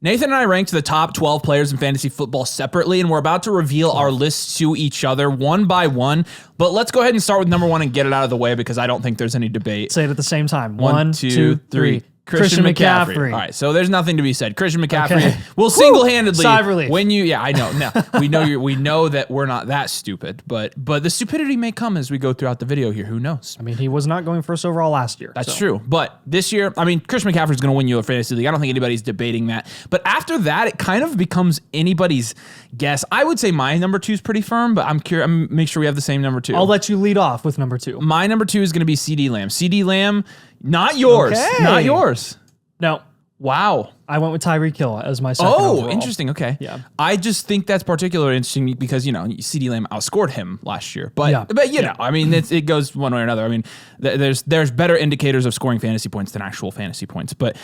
Nathan and I ranked the top 12 players in fantasy football separately, and we're about to reveal our lists to each other one by one. But let's go ahead and start with number 1 and get it out of the way because I don't think there's any debate. Say it at the same time. 1, 2, 3. Christian McCaffrey. All right, so there's nothing to be said. Christian McCaffrey will single-handedly sigh of relief. when you. Yeah, I know. No, we know that we're not that stupid, but the stupidity may come as we go throughout the video here. Who knows? I mean, he was not going first overall last year. That's true. But this year, I mean, Christian McCaffrey is going to win you a fantasy league. I don't think anybody's debating that. But after that, it kind of becomes anybody's guess. I would say my number 2 is pretty firm, but I'm curious. Make sure we have the same number 2. I'll let you lead off with number 2. My number 2 is going to be CD Lamb. CD Lamb, not yours. Okay. Not yours. No. Wow. I went with Tyreek Hill as my second overall. Interesting. Okay. Yeah. I just think that's particularly interesting because, CeeDee Lamb outscored him last year. But you know, I mean, it goes one way or another. I mean, there's better indicators of scoring fantasy points than actual fantasy points. But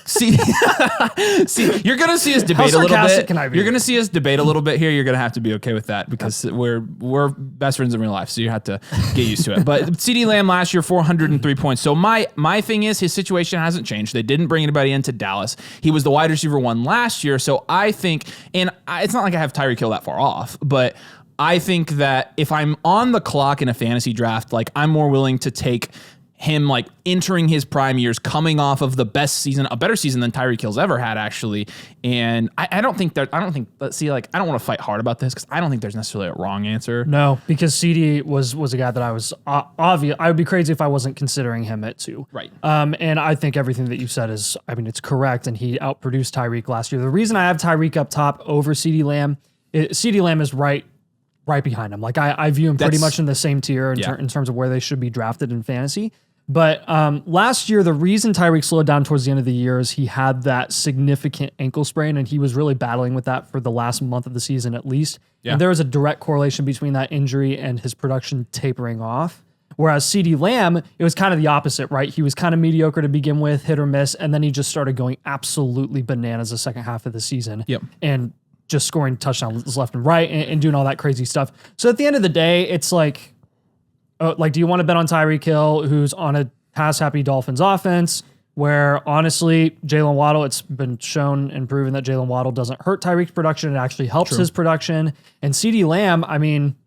see, you're going to see us debate a little bit. You're going to see us debate a little bit here. You're going to have to be okay with that because we're best friends in real life. So you have to get used to it. But CeeDee Lamb last year, 403 points. So my thing is his situation hasn't changed. They didn't bring anybody into Dallas. He was the wide receiver 1 last year. So I think, it's not like I have Tyreek Hill that far off, but I think that if I'm on the clock in a fantasy draft, like I'm more willing to take him like entering his prime years, coming off of the best season, a better season than Tyreek Hill's ever had, actually. And I don't want to fight hard about this because I don't think there's necessarily a wrong answer. No, because CD was a guy that I was obvious. I would be crazy if I wasn't considering him at 2. Right. And I think everything that you said is, it's correct. And he outproduced Tyreek last year. The reason I have Tyreek up top over CD Lamb is right behind him. Like I view him pretty much in the same tier in terms of where they should be drafted in fantasy. But last year, the reason Tyreek slowed down towards the end of the year is he had that significant ankle sprain, and he was really battling with that for the last month of the season at least. Yeah. And there was a direct correlation between that injury and his production tapering off. Whereas CeeDee Lamb, it was kind of the opposite, right? He was kind of mediocre to begin with, hit or miss, and then he just started going absolutely bananas the second half of the season. Yep. And just scoring touchdowns left and right and doing all that crazy stuff. So at the end of the day, it's like, do you want to bet on Tyreek Hill, who's on a pass-happy Dolphins offense, where honestly, Jalen Waddle, it's been shown and proven that Jalen Waddle doesn't hurt Tyreek's production. It actually helps his production. And CeeDee Lamb, I mean,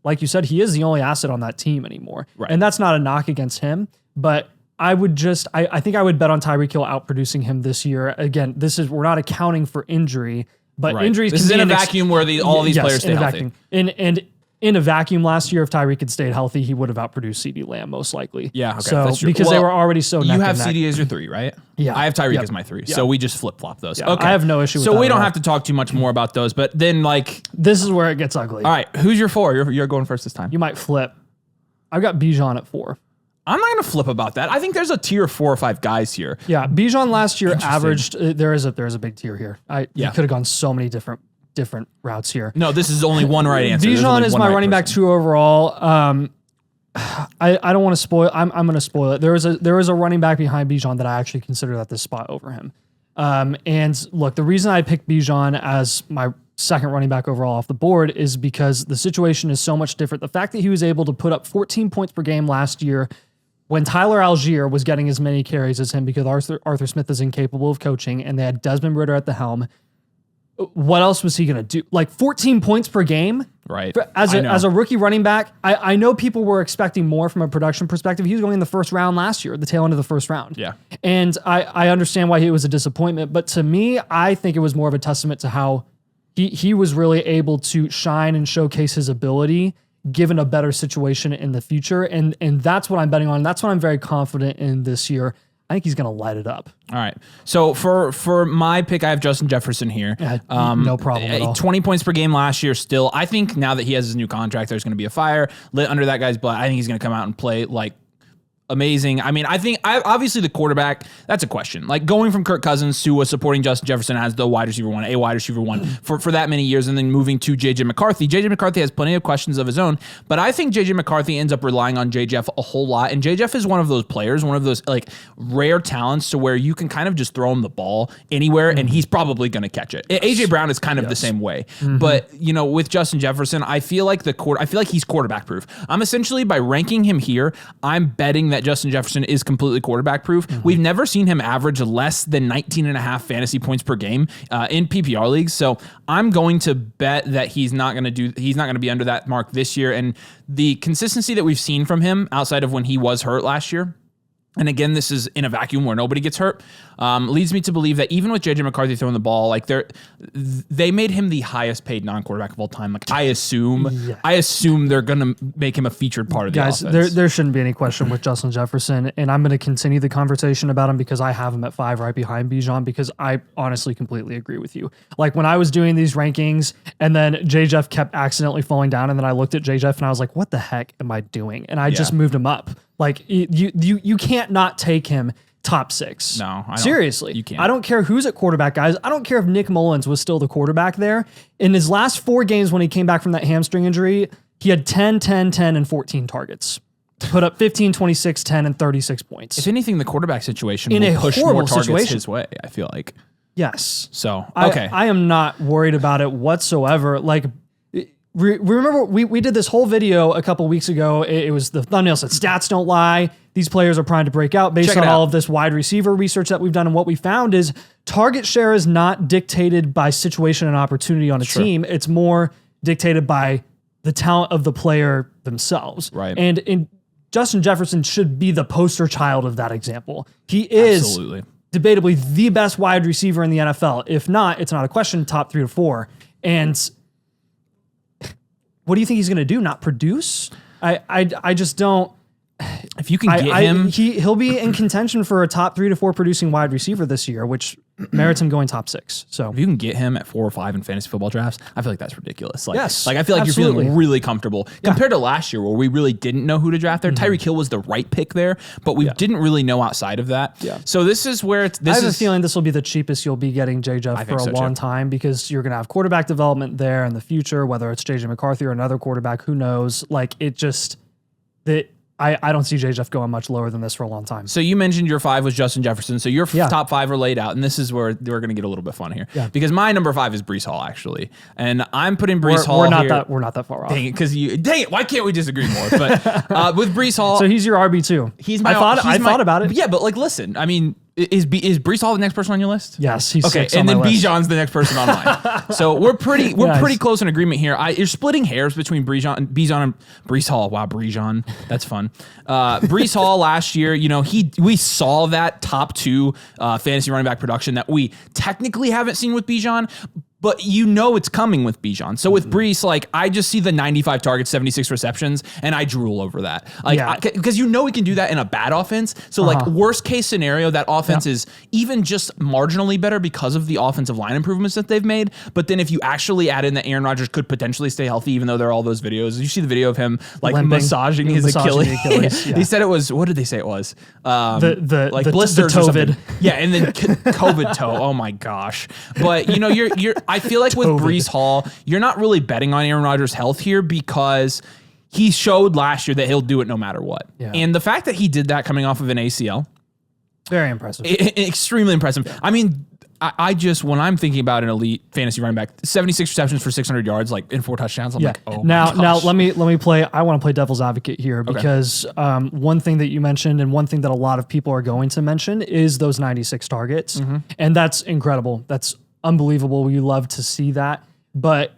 like you said, he is the only asset on that team anymore. Right. And that's not a knock against him, but I think I would bet on Tyreek Hill outproducing him this year. Again, we're not accounting for injury, but injuries this can is be in a vacuum where all these players stay healthy. And in a vacuum last year, if Tyreek had stayed healthy, he would have outproduced CeeDee Lamb most likely. Yeah, okay, so, that's true. Because they were already so You have CeeDee as your 3, right? Yeah. I have Tyreek as my 3. Yeah. So we just flip-flop those. Yeah, okay. I have no issue with that. So we don't have to talk too much more about those, but then this is where it gets ugly. All right, who's your 4? You're going first this time. You might flip. I've got Bijan at 4. I'm not going to flip about that. I think there's a tier 4 or 5 guys here. Yeah, Bijan last year averaged, there is a big tier here. You could have gone so many different routes here. No, this is only one right answer. Bijan is my running back 2 overall. I don't want to spoil. I'm going to spoil it. There is a running back behind Bijan that I actually consider that this spot over him. And look, the reason I picked Bijan as my second running back overall off the board is because the situation is so much different. The fact that he was able to put up 14 points per game last year when Tyler Algier was getting as many carries as him because Arthur Smith is incapable of coaching and they had Desmond Ridder at the helm. What else was he going to do? 14 points per game? Right. As a rookie running back, I know people were expecting more from a production perspective. He was going in the first round last year, the tail end of the first round. Yeah. And I understand why it was a disappointment, but to me, I think it was more of a testament to how he was really able to shine and showcase his ability given a better situation in the future. And that's what I'm betting on. That's what I'm very confident in this year. I think he's going to light it up. All right. So for my pick, I have Justin Jefferson here. No problem at all. 20 points per game last year still. I think now that he has his new contract, there's going to be a fire lit under that guy's butt. I think he's going to come out and play amazing. I mean, obviously the quarterback, that's a question. Going from Kirk Cousins to supporting Justin Jefferson as the wide receiver 1 for that many years and then moving to JJ McCarthy. JJ McCarthy has plenty of questions of his own, but I think JJ McCarthy ends up relying on JJF a whole lot. And JJF is one of those players, one of those rare talents to where you can kind of just throw him the ball anywhere and he's probably going to catch it. AJ Brown is kind of the same way. But, with Justin Jefferson, I feel like he's quarterback proof. I'm essentially, by ranking him here, I'm betting that that Justin Jefferson is completely quarterback proof. We've never seen him average less than 19 and a half fantasy points per game in PPR leagues. So I'm going to bet that he's not going to be under that mark this year. And the consistency that we've seen from him outside of when he was hurt last year, and again, this is in a vacuum where nobody gets hurt, leads me to believe that even with JJ McCarthy throwing the ball, like they made him the highest paid non-quarterback of all time. Like I assume they're gonna make him a featured part of the offense. There shouldn't be any question with Justin Jefferson, and I'm gonna continue the conversation about him because I have him at 5 right behind Bijan, because I honestly completely agree with you. Like when I was doing these rankings and then J Jeff kept accidentally falling down, and then I looked at J Jeff and I was like, what the heck am I doing? And I just moved him up. Like you can't not take him top 6. No, seriously, you can't. I don't care who's at quarterback, guys. I don't care if Nick Mullins was still the quarterback there. In his last 4 games when he came back from that hamstring injury, he had 10, 10, 10, and 14 targets. Put up 15, 26, 10, and 36 points. If anything, the quarterback situation will push more targets his way, I feel like. Yes. So, okay. I am not worried about it whatsoever. Like, remember, we did this whole video a couple weeks ago. It was the thumbnail said, stats don't lie. These players are primed to break out based on all of this wide receiver research that we've done. And what we found is target share is not dictated by situation and opportunity on a team. It's more dictated by the talent of the player themselves. Right. And Justin Jefferson should be the poster child of that example. He is debatably the best wide receiver in the NFL. If not, it's not a question, top 3 or 4. And what do you think he's going to do? Not produce? I just don't. If you can get him, he'll be in contention for a top 3 to 4 producing wide receiver this year, which merits him going top 6. So if you can get him at 4 or 5 in fantasy football drafts, I feel like that's ridiculous. Like, yes, like I feel like you're feeling really comfortable compared to last year where we really didn't know who to draft there. Tyreek Hill was the right pick there, but we didn't really know outside of that. Yeah. So this is where I have a feeling this will be the cheapest you'll be getting J-Jeff for a long time, because you're going to have quarterback development there in the future, whether it's JJ McCarthy or another quarterback, who knows? Like it just I don't see J-Jeff going much lower than this for a long time. So you mentioned your 5 was Justin Jefferson. So your top 5 are laid out, and this is where we're going to get a little bit fun here. Yeah. Because my number 5 is Breece Hall, actually. And I'm putting Breece Hall here. We're not that far off. Dang it, why can't we disagree more? But with Breece Hall. So he's your RB2. I thought about it. Yeah, but like, listen, I mean, is Breece Hall the next person on your list? Yes, he's okay. And then Bijan's the next person on mine. So we're pretty close in agreement here. You're splitting hairs between Bijan and Breece Hall. Wow, Bijan, that's fun. Breece Hall last year, we saw that top 2 fantasy running back production that we technically haven't seen with Bijan. But it's coming with Bijan. So with Breece, like I just see the 95 targets, 76 receptions, and I drool over that. Like because he can do that in a bad offense. So like worst case scenario, that offense is even just marginally better because of the offensive line improvements that they've made. But then if you actually add in that Aaron Rodgers could potentially stay healthy, even though there are all those videos. You see the video of him like massaging his Achilles. He said it was, what did they say it was? The blisters or something. Yeah, and then COVID toe. Oh my gosh. But I feel like with Breece Hall, you're not really betting on Aaron Rodgers' health here because he showed last year that he'll do it no matter what. Yeah. And the fact that he did that coming off of an ACL. Very impressive. Extremely impressive. Yeah. I mean, I just, when I'm thinking about an elite fantasy running back, 76 receptions for 600 yards, like in 4 touchdowns, I'm like, oh my gosh. Now let me play. I want to play devil's advocate here because one thing that you mentioned and one thing that a lot of people are going to mention is those 96 targets. And that's incredible. That's unbelievable. We love to see that. But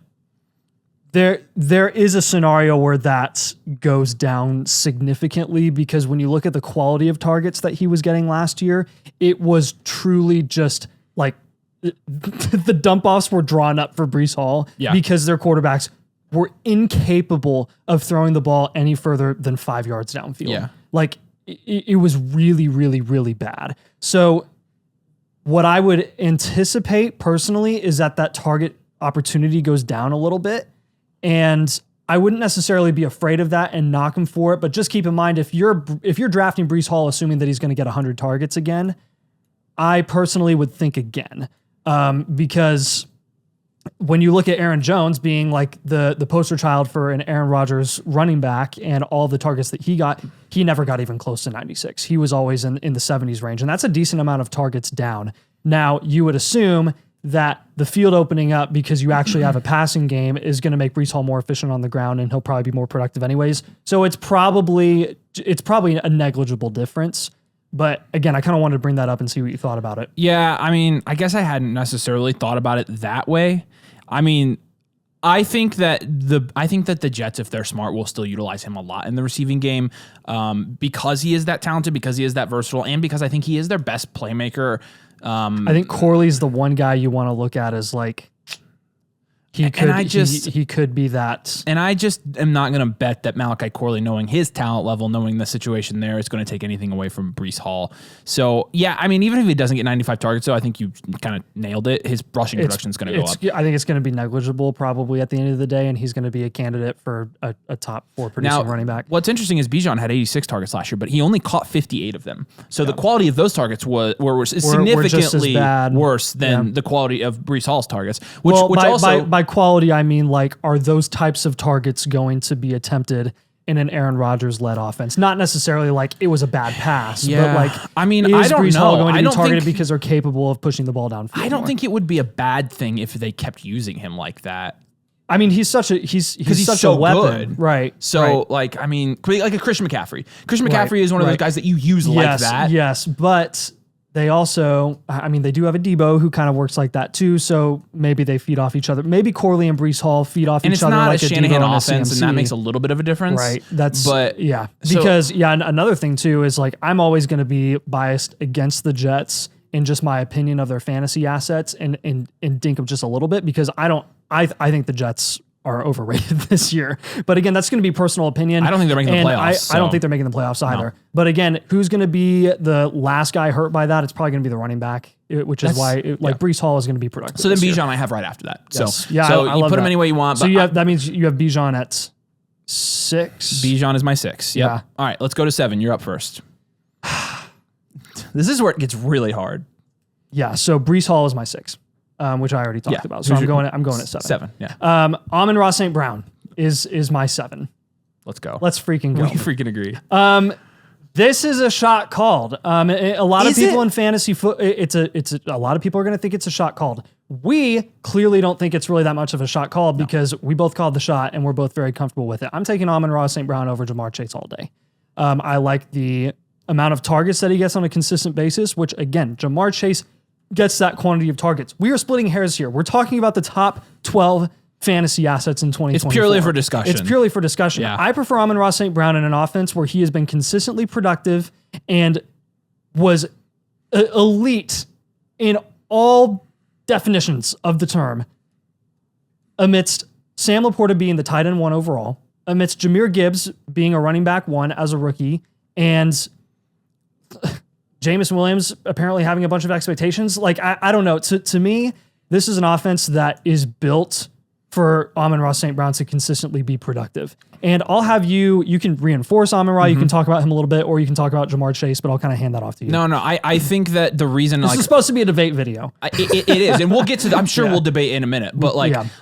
there is a scenario where that goes down significantly, because when you look at the quality of targets that he was getting last year, it was truly just like the dump offs were drawn up for Breece Hall because their quarterbacks were incapable of throwing the ball any further than 5 yards downfield. Yeah. Like it was really, really, really bad. So what I would anticipate personally is that target opportunity goes down a little bit. And I wouldn't necessarily be afraid of that and knock him for it. But just keep in mind, if you're drafting Breece Hall, assuming that he's going to get 100 targets again, I personally would think again. Because when you look at Aaron Jones being like the poster child for an Aaron Rodgers running back and all the targets that he got, he never got even close to 96. He was always in the 70s range. And that's a decent amount of targets down. Now, you would assume that the field opening up because you actually have a passing game is going to make Breece Hall more efficient on the ground, and he'll probably be more productive anyways. So it's probably a negligible difference. But again, I kind of wanted to bring that up and see what you thought about it. Yeah, I mean, I guess I hadn't necessarily thought about it that way. I mean, I think that the Jets, if they're smart, will still utilize him a lot in the receiving game because he is that talented, because he is that versatile, and because I think he is their best playmaker. I think Corley's the one guy you want to look at as like he could be that. And I just am not going to bet that Malachi Corley, knowing his talent level, knowing the situation there, is going to take anything away from Breece Hall. So, yeah, I mean, even if he doesn't get 95 targets, though, I think you kind of nailed it. His rushing production is going to go up. I think it's going to be negligible probably at the end of the day, and he's going to be a candidate for a top 4 producing running back. What's interesting is Bijan had 86 targets last year, but he only caught 58 of them. So the quality of those targets were significantly worse than the quality of Breece Hall's targets. By quality, I mean, like, are those types of targets going to be attempted in an Aaron Rodgers-led offense? Not necessarily like it was a bad pass, but like, I mean, I don't Breece know. Hall going to be targeted because they're capable of pushing the ball downfield? I don't think it would be a bad thing if they kept using him like that. I mean, he's such a weapon, good. right? So, like, I mean, like a Christian McCaffrey. Christian McCaffrey is one of those guys that you use like that. Yes, but they also, I mean, they do have a Debo who kind of works like that too. So maybe they feed off each other. Maybe Corley and Breece Hall feed off each other like a Shanahan Debo offense, and that makes a little bit of a difference, right? Because another thing too is like I'm always going to be biased against the Jets in just my opinion of their fantasy assets and dink them just a little bit because I think the Jets are overrated this year. But again, that's going to be personal opinion. I don't think they're making the playoffs. I don't think they're making the playoffs either. No. But again, who's going to be the last guy hurt by that? It's probably going to be the running back, which is why Breece Hall is going to be productive. So then Bijan I have right after that. Yes. So you put him any way you want. So that means you have Bijan at 6. Bijan is my 6. Yep. Yeah. All right, let's go to 7. You're up first. This is where it gets really hard. Yeah. So Breece Hall is my 6. Which I already talked about. So I'm going at 7. 7, yeah. Amon-Ra St. Brown is my 7. Let's go. Let's freaking go. We freaking agree. This is a shot called. A lot of people in fantasy a lot of people are going to think it's a shot called. We clearly don't think it's really that much of a shot called because we both called the shot and we're both very comfortable with it. I'm taking Amon-Ra St. Brown over Jamar Chase all day. I like the amount of targets that he gets on a consistent basis, which again, Jamar Chase gets that quantity of targets. We are splitting hairs here. We're talking about the top 12 fantasy assets in 2024. It's purely for discussion. It's purely for discussion. Yeah. I prefer Amon-Ra St. Brown in an offense where he has been consistently productive and was elite in all definitions of the term amidst Sam Laporta being the tight end 1 overall, amidst Jahmyr Gibbs being a running back 1 as a rookie, and Jameson Williams apparently having a bunch of expectations. Like, I don't know. To me, this is an offense that is built for Amon-Ra St. Brown to consistently be productive. And I'll have you can reinforce Amon-Ra, you can talk about him a little bit, or you can talk about Jamar Chase, but I'll kind of hand that off to you. No, I think that the reason... This is supposed to be a debate video. It is, and we'll get to I'm sure we'll debate in a minute, but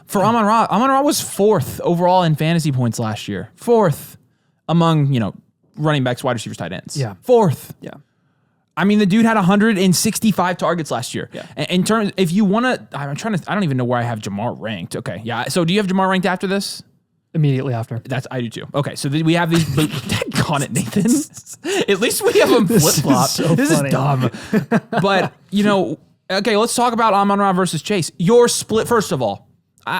for Amon-Ra was 4th overall in fantasy points last year. 4th among, running backs, wide receivers, tight ends. Yeah. 4th. Yeah. I mean, the dude had 165 targets last year. Yeah. In terms, if you want to, I don't even know where I have Jamar ranked. Okay, yeah. So do you have Jamar ranked after this? Immediately after. I do too. Okay, so we have these. Daggone it, Nathan. At least we have them flip flop. This is dumb. But okay, let's talk about Amon-Ra versus Chase. Your split, first of all.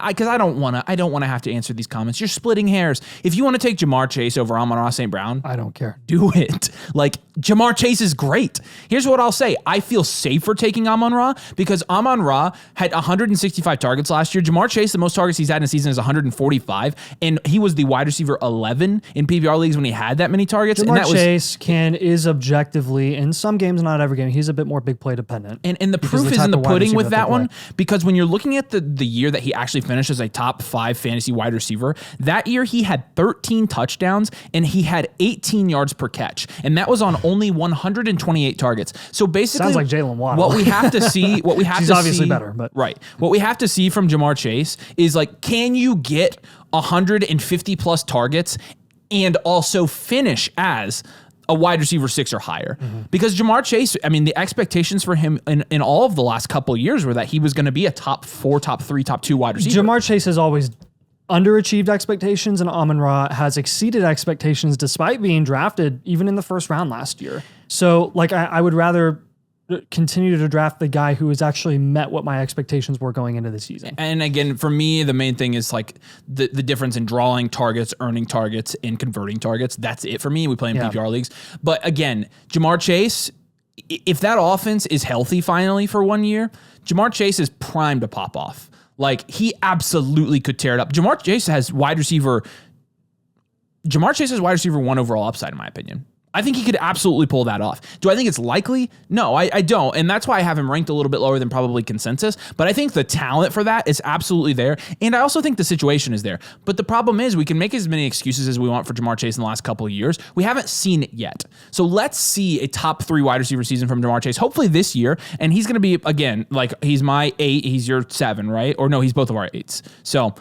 Because I don't want to have to answer these comments. You're splitting hairs. If you want to take Jamar Chase over Amon-Ra St. Brown, I don't care. Do it. Like, Jamar Chase is great. Here's what I'll say. I feel safer taking Amon-Ra because Amon-Ra had 165 targets last year. Jamar Chase, the most targets he's had in a season is 145, and he was the wide receiver 11 in PPR leagues when he had that many targets. Jamar Chase is objectively, in some games, not every game, he's a bit more big play dependent. And the proof is in the pudding with that one because when you're looking at the year that he actually finished as a top 5 fantasy wide receiver, that year he had 13 touchdowns and he had 18 yards per catch. And that was on only 128 targets. So basically, sounds like Jalen Waddle. What we have to see, He's obviously better, but right. What we have to see from Jamar Chase is like, can you get 150 plus targets and also finish as a wide receiver 6 or higher. Because Jamar Chase, I mean, the expectations for him in all of the last couple of years were that he was going to be a top 4, top 3, top 2 wide receiver. Jamar Chase has always underachieved expectations, and Amon-Ra has exceeded expectations despite being drafted even in the first round last year. So, like, I would rather continue to draft the guy who has actually met what my expectations were going into the season. And again, for me, the main thing is like the difference in drawing targets, earning targets, and converting targets. That's it for me. We play in PPR leagues. But again, Jamar Chase, if that offense is healthy finally for 1 year, Jamar Chase is primed to pop off. Like, he absolutely could tear it up. Jamar Chase has wide receiver 1 overall upside, in my opinion. I think he could absolutely pull that off. Do I think it's likely? No, I don't. And that's why I have him ranked a little bit lower than probably consensus. But I think the talent for that is absolutely there. And I also think the situation is there. But the problem is we can make as many excuses as we want for Jamar Chase in the last couple of years. We haven't seen it yet. So let's see a top 3 wide receiver season from Jamar Chase, hopefully this year. And he's going to be, again, like he's my 8, he's your 7, right? Or no, he's both of our 8s. So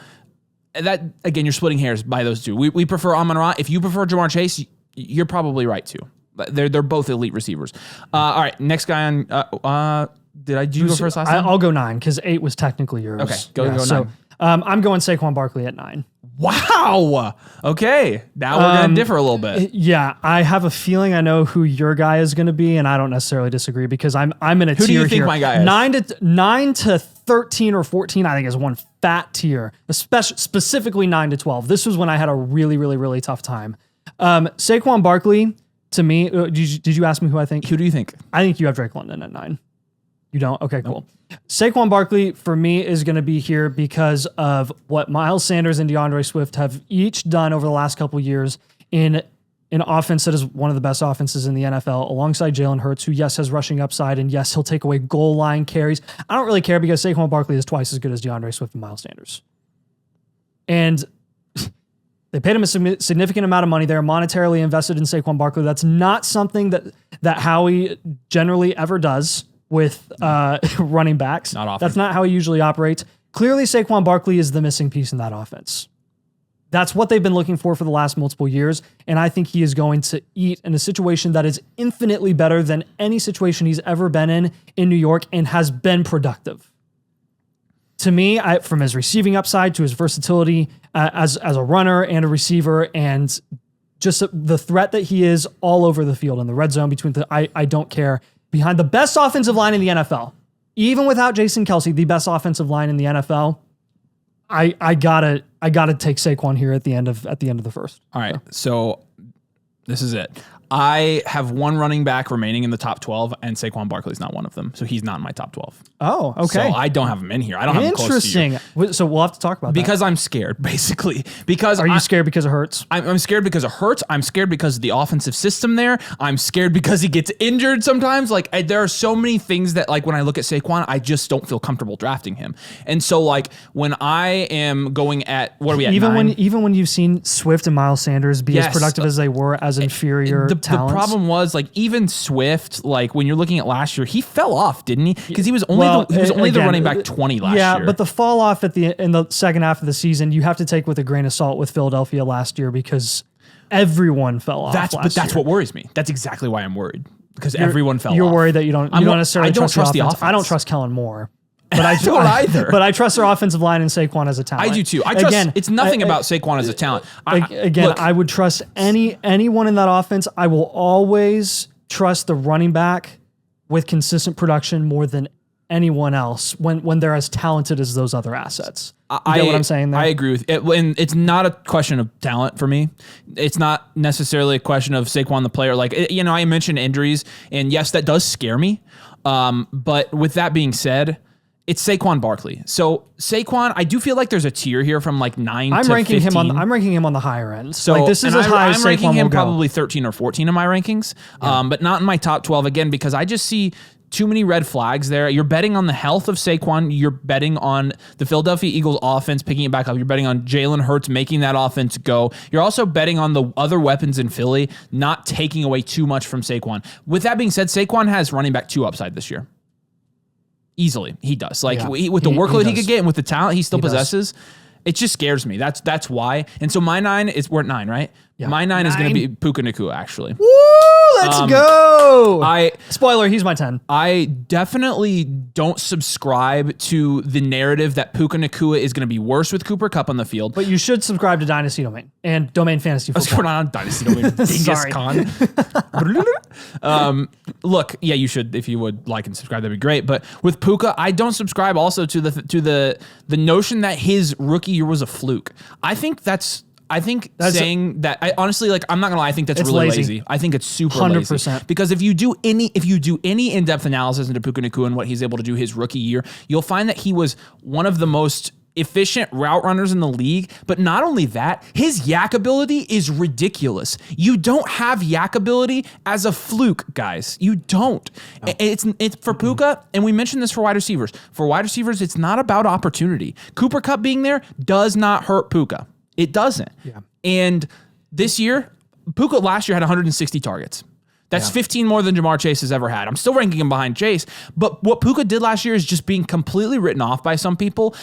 that, again, you're splitting hairs by those two. We prefer Amon-Ra. If you prefer Jamar Chase, you're probably right too. They're both elite receivers. All right, next guy on. Did you go first last time? I'll go 9 because 8 was technically yours. Okay, go 9. So I'm going Saquon Barkley at 9. Wow. Okay, now we're gonna differ a little bit. Yeah, I have a feeling I know who your guy is going to be, and I don't necessarily disagree because I'm in a tier here. Who do you think my guy is? 9 to 13 or 14, I think, is one fat tier. Specifically 9 to 12. This was when I had a really, really, really tough time. Saquon Barkley, to me, did you ask me who I think? Who do you think? I think you have Drake London at 9. You don't? Okay, cool. Nope. Saquon Barkley, for me, is going to be here because of what Miles Sanders and DeAndre Swift have each done over the last couple of years in an offense that is one of the best offenses in the NFL, alongside Jalen Hurts, who, yes, has rushing upside, and yes, he'll take away goal line carries. I don't really care because Saquon Barkley is twice as good as DeAndre Swift and Miles Sanders. And they paid him a significant amount of money. They're monetarily invested in Saquon Barkley. That's not something that Howie generally ever does with running backs. Not often. That's not how he usually operates. Clearly, Saquon Barkley is the missing piece in that offense. That's what they've been looking for the last multiple years, and I think he is going to eat in a situation that is infinitely better than any situation he's ever been in New York, and has been productive. To me, from his receiving upside to his versatility as a runner and a receiver, and just the threat that he is all over the field in the red zone I don't care, behind the best offensive line in the NFL, even without Jason Kelce, the best offensive line in the NFL. I gotta take Saquon here at the end of the first. All right, so this is it. I have one running back remaining in the top 12, and Saquon Barkley's not one of them, so he's not in my top 12. Oh, okay. So I don't have him in here. I don't have him close to you. Interesting. So we'll have to talk about that. Because I'm scared, basically. Because Are you scared because it hurts? I'm scared because it hurts. I'm scared because of the offensive system there. I'm scared because he gets injured sometimes. Like, there are so many things that, like, when I look at Saquon, I just don't feel comfortable drafting him. And so, like, when I am going at, what are we at, 9? Even when you've seen Swift and Miles Sanders be as productive as they were as inferior talents. The problem was, like, even Swift, like, when you're looking at last year, he fell off, didn't he? Because he was only the running back 20 last year. Yeah, but the fall off in the second half of the season, you have to take with a grain of salt with Philadelphia last year because everyone fell off. But that's what worries me. That's exactly why I'm worried, because everyone fell off. You're worried that you don't necessarily trust the offense. I don't trust Kellen Moore. But I don't either. But I trust their offensive line and Saquon as a talent. I do too. It's nothing about Saquon as a talent. I would trust anyone in that offense. I will always trust the running back with consistent production more than anyone else when they're as talented as those other assets. You get what I'm saying there? I agree with it. And it's not a question of talent for me. It's not necessarily a question of Saquon the player. Like, I mentioned injuries, and yes, that does scare me. But with that being said, it's Saquon Barkley. So Saquon, I do feel like there's a tier here from like 9 to 15. I'm ranking him on the higher end. So like, this is as high as Saquon will go. I'm ranking him probably 13 or 14 in my rankings, but not in my top 12 again, because I just see too many red flags there. You're betting on the health of Saquon. You're betting on the Philadelphia Eagles offense picking it back up. You're betting on Jalen Hurts making that offense go. You're also betting on the other weapons in Philly not taking away too much from Saquon. With that being said, Saquon has running back 2 upside this year. Easily, he does. Like, with the workload he could get and with the talent he still possesses, it just scares me. That's why. And so my 9 is, we're at 9, right? Yeah. My 9 is going to be Puka Nacua, actually. Woo! Let's go. Spoiler, he's my 10. I definitely don't subscribe to the narrative that Puka Nacua is going to be worse with Cooper Kupp on the field. But you should subscribe to Dynasty Domain and Domain Fantasy Football. We're not on Dynasty Domain. Dingus Khan. Look, yeah, you should, if you would like and subscribe, that'd be great. But with Puka, I don't subscribe also to the notion that his rookie year was a fluke. I think saying that, I honestly, like, I'm not gonna lie, I think that's really lazy. I think it's super 100%. Lazy. Because if you do any in-depth analysis into Puka Nacua and what he's able to do his rookie year, you'll find that he was one of the most efficient route runners in the league. But not only that, his yak ability is ridiculous. You don't have yak ability as a fluke, guys. You don't. No. It's for Puka, and we mentioned this for wide receivers. For wide receivers, it's not about opportunity. Cooper Kupp being there does not hurt Puka. It doesn't. Yeah. And this year, Puka last year had 160 targets. That's 15 more than Jamar Chase has ever had. I'm still ranking him behind Chase, but what Puka did last year is just being completely written off by some people.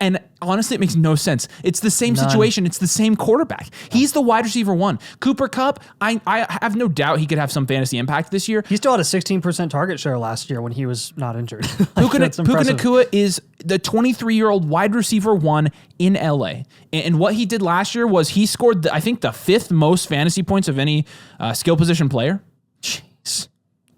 And honestly, it makes no sense. It's the same situation. It's the same quarterback. He's the wide receiver one. Cooper Kupp, I have no doubt he could have some fantasy impact this year. He still had a 16% target share last year when he was not injured. Puka Nacua is the 23-year-old wide receiver one in LA. And what he did last year was he scored, I think, the 5th most fantasy points of any skill position player. Jeez.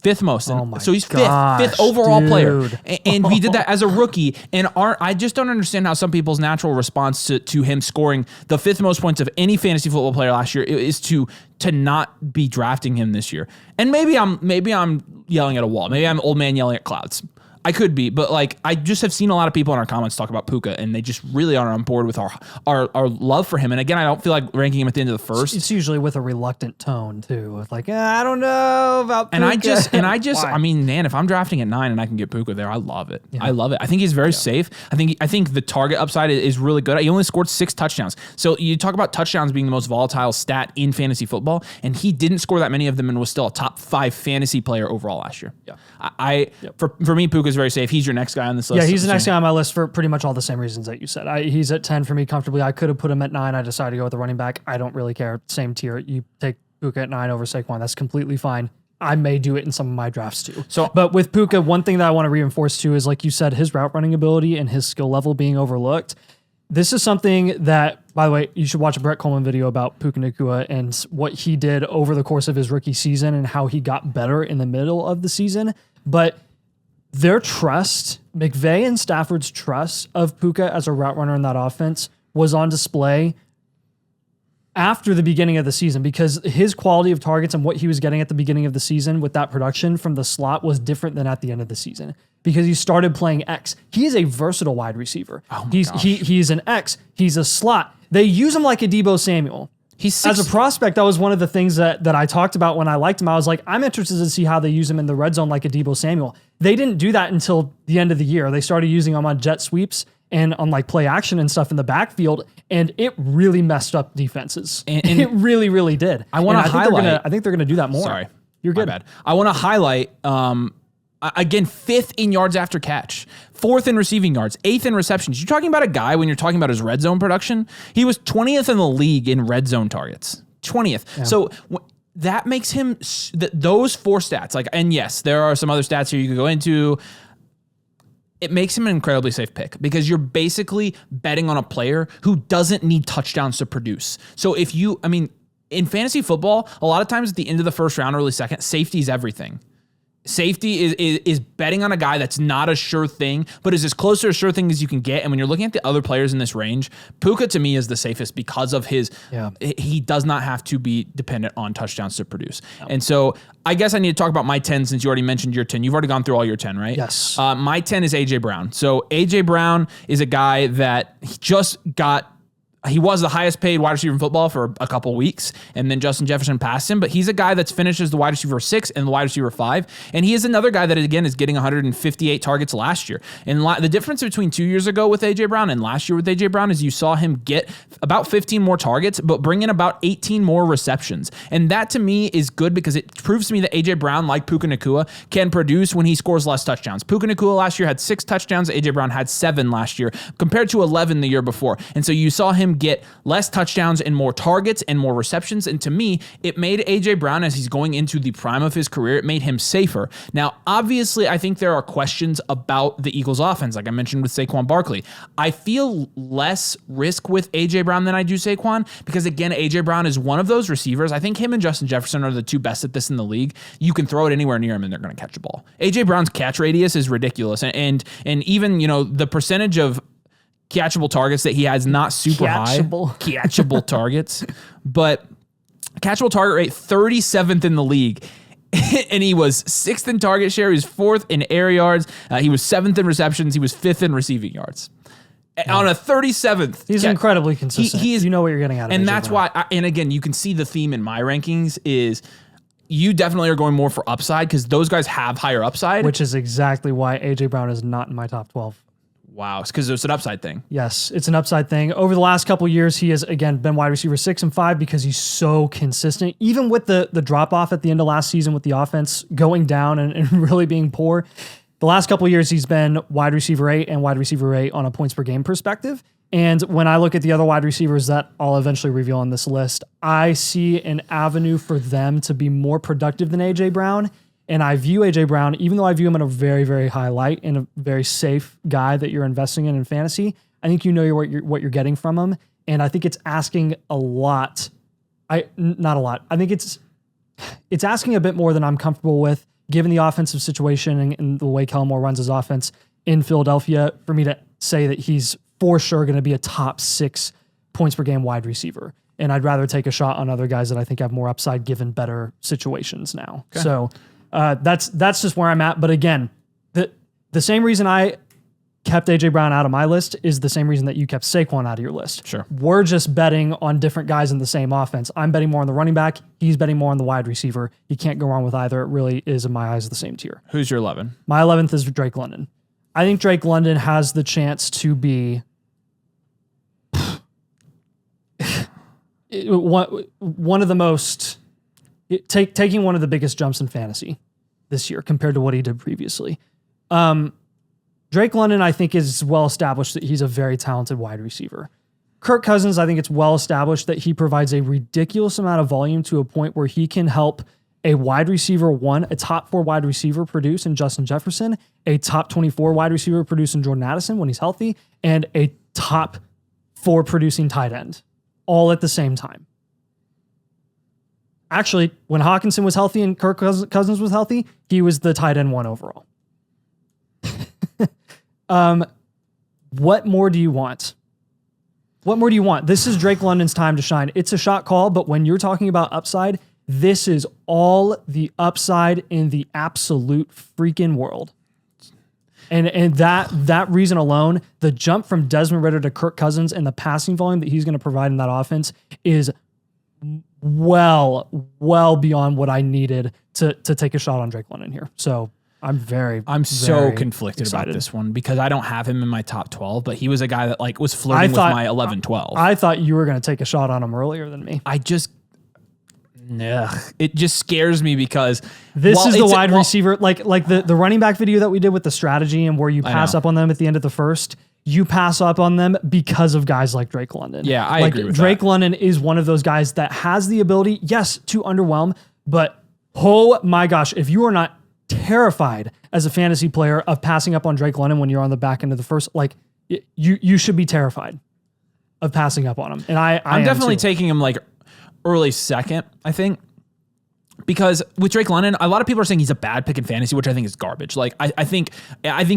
5th most. So he's fifth overall player. And he did that as a rookie. And I just don't understand how some people's natural response to him scoring the 5th most points of any fantasy football player last year is to not be drafting him this year. And maybe I'm yelling at a wall. Maybe I'm old man yelling at clouds. I could be, but like I just have seen a lot of people in our comments talk about Puka, and they just really aren't on board with our love for him. And again, I don't feel like ranking him at the end of the first. It's usually with a reluctant tone too, with like, I don't know about Puka. And I just, I mean, man, if I'm drafting at 9 and I can get Puka there, I love it. Yeah. I love it. I think he's very safe. I think the target upside is really good. He only scored 6 touchdowns. So you talk about touchdowns being the most volatile stat in fantasy football, and he didn't score that many of them and was still a top 5 fantasy player overall last year. Yeah. For me, Puka's very safe. He's your next guy on this list. Yeah, he's the next guy on my list for pretty much all the same reasons that you said. He's at 10 for me comfortably. I could have put him at 9. I decided to go with the running back. I don't really care. Same tier. You take Puka at 9 over Saquon. That's completely fine. I may do it in some of my drafts too. But with Puka, one thing that I want to reinforce too is, like you said, his route running ability and his skill level being overlooked. This is something that, by the way, you should watch a Brett Coleman video about Puka Nacua and what he did over the course of his rookie season and how he got better in the middle of the season. But their trust, McVay and Stafford's trust of Puka as a route runner in that offense was on display after the beginning of the season, because his quality of targets and what he was getting at the beginning of the season with that production from the slot was different than at the end of the season, because he started playing X. He is a versatile wide receiver. He's an X. He's a slot. They use him like a Deebo Samuel. As a prospect, that was one of the things that I talked about when I liked him. I was like, I'm interested to see how they use him in the red zone like a Deebo Samuel. They didn't do that until the end of the year. They started using him on jet sweeps and on like play action and stuff in the backfield, and it really messed up defenses. And it really, really did. I think they're gonna do that more. Sorry, you're good. My bad. I want to highlight. Again, 5th in yards after catch, 4th in receiving yards, 8th in receptions. You're talking about a guy, when you're talking about his red zone production, he was 20th in the league in red zone targets. 20th. Yeah. So that makes him, those 4 stats, like, and yes, there are some other stats here you could go into. It makes him an incredibly safe pick, because you're basically betting on a player who doesn't need touchdowns to produce. So in fantasy football, a lot of times at the end of the first round, early second, safety is everything. Safety is betting on a guy that's not a sure thing, but is as close to a sure thing as you can get. And when you're looking at the other players in this range, Puka to me is the safest because of he does not have to be dependent on touchdowns to produce. No. And so I guess I need to talk about my 10, since you already mentioned your 10. You've already gone through all your 10, right? Yes. My 10 is A.J. Brown. So A.J. Brown is a guy that he was the highest paid wide receiver in football for a couple weeks, and then Justin Jefferson passed him. But he's a guy that's finished as the wide receiver 6 and the wide receiver 5. And he is another guy that, again, is getting 158 targets last year. And the difference between 2 years ago with A.J. Brown and last year with A.J. Brown is you saw him get about 15 more targets, but bring in about 18 more receptions. And that, to me, is good, because it proves to me that A.J. Brown, like Puka Nacua, can produce when he scores less touchdowns. Puka Nacua last year had 6 touchdowns. A.J. Brown had 7 last year, compared to 11 the year before. And so you saw him get less touchdowns and more targets and more receptions. And to me, it made A.J. Brown, as he's going into the prime of his career, it made him safer. Now, obviously, I think there are questions about the Eagles' offense, like I mentioned with Saquon Barkley. I feel less risk with A.J. Brown than I do Saquon because, again, A.J. Brown is one of those receivers. I think him and Justin Jefferson are the two best at this in the league. You can throw it anywhere near him and they're going to catch a ball. A.J. Brown's catch radius is ridiculous. And even, the percentage of catchable targets that he has not super high. Catchable targets. But catchable target rate, 37th in the league. And he was 6th in target share. He was 4th in air yards. He was 7th in receptions. He was 5th in receiving yards. On a 37th. He's incredibly consistent. You know what you're getting out of him. And that's why, and again, you can see the theme in my rankings is you definitely are going more for upside because those guys have higher upside. Which is exactly why A.J. Brown is not in my top 12. Wow, it's because it's an upside thing. Yes, it's an upside thing. Over the last couple of years, he has, again, been wide receiver 6 and 5 because he's so consistent. Even with the drop-off at the end of last season with the offense going down and really being poor, the last couple of years, he's been wide receiver 8 and wide receiver 8 on a points per game perspective. And when I look at the other wide receivers that I'll eventually reveal on this list, I see an avenue for them to be more productive than A.J. Brown. And I view A.J. Brown, even though I view him in a very, very high light and a very safe guy that you're investing in fantasy, I think you know what you're getting from him. And I think it's asking a lot. Not a lot. I think it's asking a bit more than I'm comfortable with, given the offensive situation and the way Kellen Moore runs his offense in Philadelphia, for me to say that he's for sure going to be a top 6 points per game wide receiver. And I'd rather take a shot on other guys that I think have more upside given better situations now. Okay. So that's just where I'm at. But again, the same reason I kept A.J. Brown out of my list is the same reason that you kept Saquon out of your list. Sure. We're just betting on different guys in the same offense. I'm betting more on the running back. He's betting more on the wide receiver. You can't go wrong with either. It really is, in my eyes, the same tier. Who's your 11? My 11th is Drake London. I think Drake London has the chance to be one of the most... taking one of the biggest jumps in fantasy this year compared to what he did previously. Drake London, I think, is well established that he's a very talented wide receiver. Kirk Cousins, I think it's well established that he provides a ridiculous amount of volume to a point where he can help a wide receiver 1, a top 4 wide receiver produce in Justin Jefferson, a top 24 wide receiver produce in Jordan Addison when he's healthy, and a top 4 producing tight end all at the same time. Actually, when Hawkinson was healthy and Kirk Cousins was healthy, he was the tight end 1 overall. What more do you want? What more do you want? This is Drake London's time to shine. It's a shot call, but when you're talking about upside, this is all the upside in the absolute freaking world. And that reason alone, the jump from Desmond Ridder to Kirk Cousins and the passing volume that he's going to provide in that offense is well beyond what I needed to take a shot on Drake London here. So I'm so conflicted excited about this one because I don't have him in my top 12, but he was a guy that was flirting with my 11, 12. I thought you were going to take a shot on him earlier than me. It just scares me because this is the wide receiver, like the running back video that we did with the strategy and where you pass up on them at the end of the first. You pass up on them because of guys like Drake London. Yeah, I agree with Drake that. London is one of those guys that has the ability, yes, to underwhelm, but oh my gosh, if you are not terrified as a fantasy player of passing up on Drake London when you're on the back end of the first, you should be terrified of passing up on him. And I'm definitely taking him early second, I think. Because with Drake London, a lot of people are saying he's a bad pick in fantasy, which I think is garbage. I think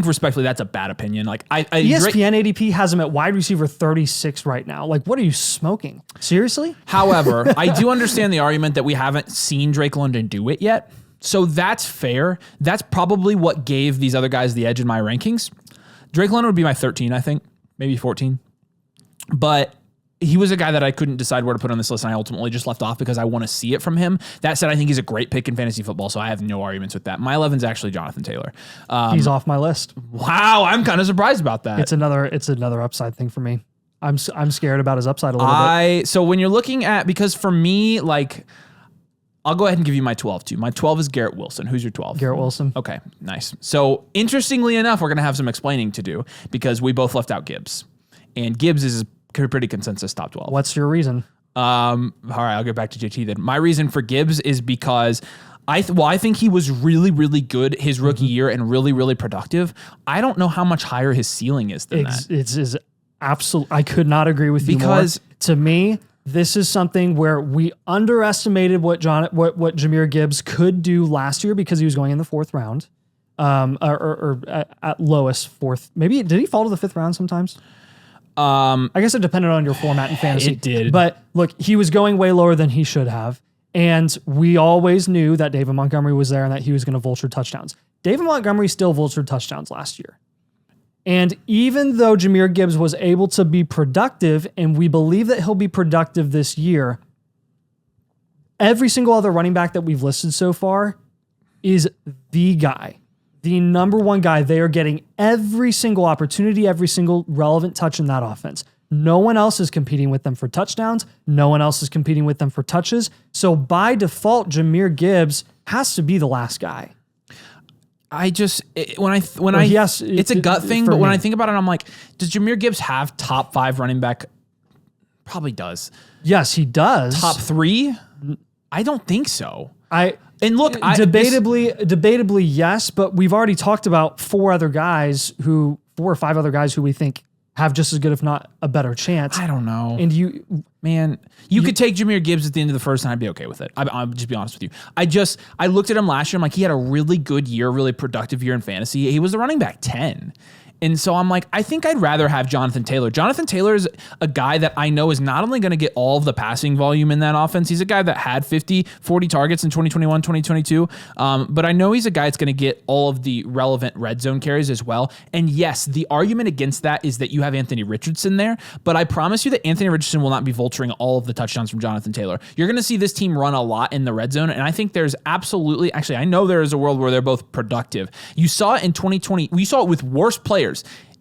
respectfully, that's a bad opinion. ESPN ADP has him at wide receiver 36 right now. What are you smoking? Seriously? However, I do understand the argument that we haven't seen Drake London do it yet. So that's fair. That's probably what gave these other guys the edge in my rankings. Drake London would be my 13, I think, maybe 14. But he was a guy that I couldn't decide where to put on this list, and I ultimately just left off because I want to see it from him. That said, I think he's a great pick in fantasy football, so I have no arguments with that. My 11 is actually Jonathan Taylor. He's off my list. Wow, I'm kind of surprised about that. It's another upside thing for me. I'm scared about his upside a little bit. So when you're looking at, because for me, I'll go ahead and give you my 12 too. My 12 is Garrett Wilson. Who's your 12? Garrett Wilson. Okay, nice. So interestingly enough, we're going to have some explaining to do because we both left out Gibbs. And Gibbs is pretty consensus top 12. What's your reason? All right, I'll get back to JT then. My reason for Gibbs is because I think he was really, really good his rookie year and really, really productive. I don't know how much higher his ceiling is than that. It's absolute. I could not agree with you more. Because to me, this is something where we underestimated what Jahmyr Gibbs could do last year because he was going in the 4th round, or at lowest 4th. Maybe did he fall to the 5th round sometimes? I guess it depended on your format in fantasy. It did. But look, he was going way lower than he should have. And we always knew that David Montgomery was there and that he was going to vulture touchdowns. David Montgomery still vultured touchdowns last year. And even though Jahmyr Gibbs was able to be productive, and we believe that he'll be productive this year, every single other running back that we've listed so far is the guy. The number one guy. They are getting every single opportunity, every single relevant touch in that offense. No one else is competing with them for touchdowns. No one else is competing with them for touches. So by default, Jahmyr Gibbs has to be the last guy. It's a gut thing, but when I think about it, I'm like, does Jahmyr Gibbs have top 5 running back? Probably does. Yes, he does. Top 3? I don't think so. Debatably, yes, but we've already talked about 4 or 5 other guys who we think have just as good, if not a better chance. I don't know. And you could take Jahmyr Gibbs at the end of the first and I'd be okay with it. I'll just be honest with you. I looked at him last year. I'm like, he had a really good year, really productive year in fantasy. He was the running back 10. And so I'm like, I think I'd rather have Jonathan Taylor. Jonathan Taylor is a guy that I know is not only going to get all of the passing volume in that offense, he's a guy that had 40 targets in 2021, 2022. But I know he's a guy that's going to get all of the relevant red zone carries as well. And yes, the argument against that is that you have Anthony Richardson there. But I promise you that Anthony Richardson will not be vulturing all of the touchdowns from Jonathan Taylor. You're going to see this team run a lot in the red zone. And I think there's I know there is a world where they're both productive. You saw it in 2020. We saw it with worse players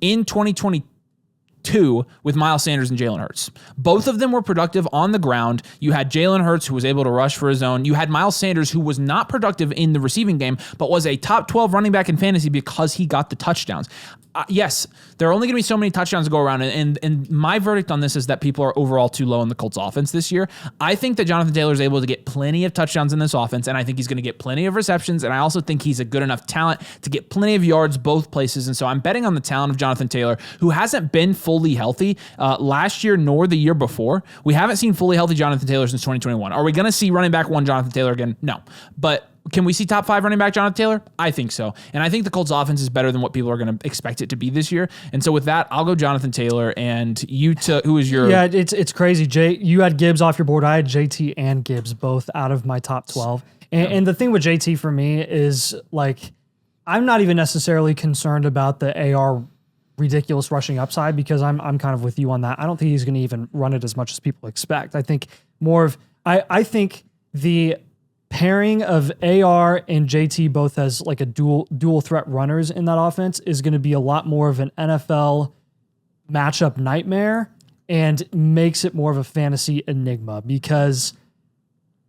in 2022 with Miles Sanders and Jalen Hurts. Both of them were productive on the ground. You had Jalen Hurts, who was able to rush for his own. You had Miles Sanders, who was not productive in the receiving game, but was a top 12 running back in fantasy because he got the touchdowns. Yes, there are only going to be so many touchdowns to go around, and my verdict on this is that people are overall too low in the Colts offense this year. I think that Jonathan Taylor is able to get plenty of touchdowns in this offense, and I think he's going to get plenty of receptions, and I also think he's a good enough talent to get plenty of yards both places, and so I'm betting on the talent of Jonathan Taylor, who hasn't been fully healthy last year nor the year before. We haven't seen fully healthy Jonathan Taylor since 2021. Are we going to see running back 1 Jonathan Taylor again? No. But can we see top 5 running back Jonathan Taylor? I think so. And I think the Colts offense is better than what people are going to expect it to be this year. And so with that, I'll go Jonathan Taylor. And you, who is your... Yeah, it's crazy. You had Gibbs off your board. I had JT and Gibbs both out of my top 12. And the thing with JT for me is, like, I'm not even necessarily concerned about the AR ridiculous rushing upside because I'm kind of with you on that. I don't think he's going to even run it as much as people expect. I think I think the pairing of AR and JT both as like a dual threat runners in that offense is going to be a lot more of an NFL matchup nightmare and makes it more of a fantasy enigma because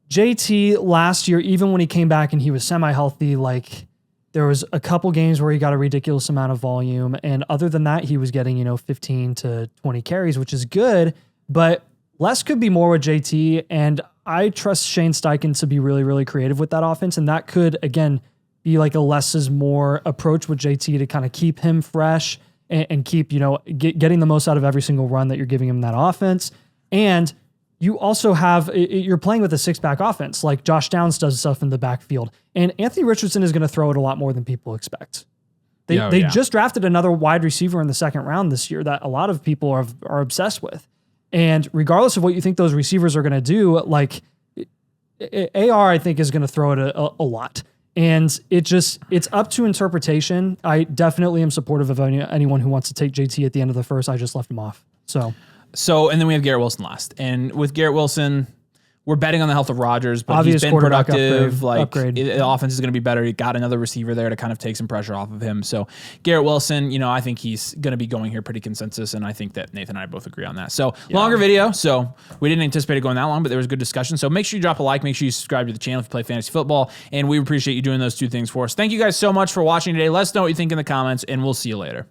JT last year, even when he came back and he was semi-healthy, like there was a couple games where he got a ridiculous amount of volume. And other than that, he was getting, 15 to 20 carries, which is good, but less could be more with JT. And I trust Shane Steichen to be really, really creative with that offense. And that could, again, be like a less is more approach with JT to kind of keep him fresh and keep, getting the most out of every single run that you're giving him in that offense. And you also you're playing with a 6-back offense. Like Josh Downs does stuff in the backfield. And Anthony Richardson is going to throw it a lot more than people expect. They just drafted another wide receiver in the 2nd round this year that a lot of people are obsessed with. And regardless of what you think those receivers are going to do, like AR, I think is going to throw it a lot. And it's up to interpretation. I definitely am supportive of anyone who wants to take JT at the end of the first. I just left him off. So, and then we have Garrett Wilson last. And with Garrett Wilson, we're betting on the health of Rodgers, but obvious he's been productive. Upgrade. The offense is going to be better. He got another receiver there to kind of take some pressure off of him. So Garrett Wilson, I think he's going to be going here pretty consensus, and I think that Nathan and I both agree on that. So longer video. So we didn't anticipate it going that long, but there was good discussion. So make sure you drop a like. Make sure you subscribe to the channel if you play fantasy football, and we appreciate you doing those 2 things for us. Thank you guys so much for watching today. Let us know what you think in the comments, and we'll see you later.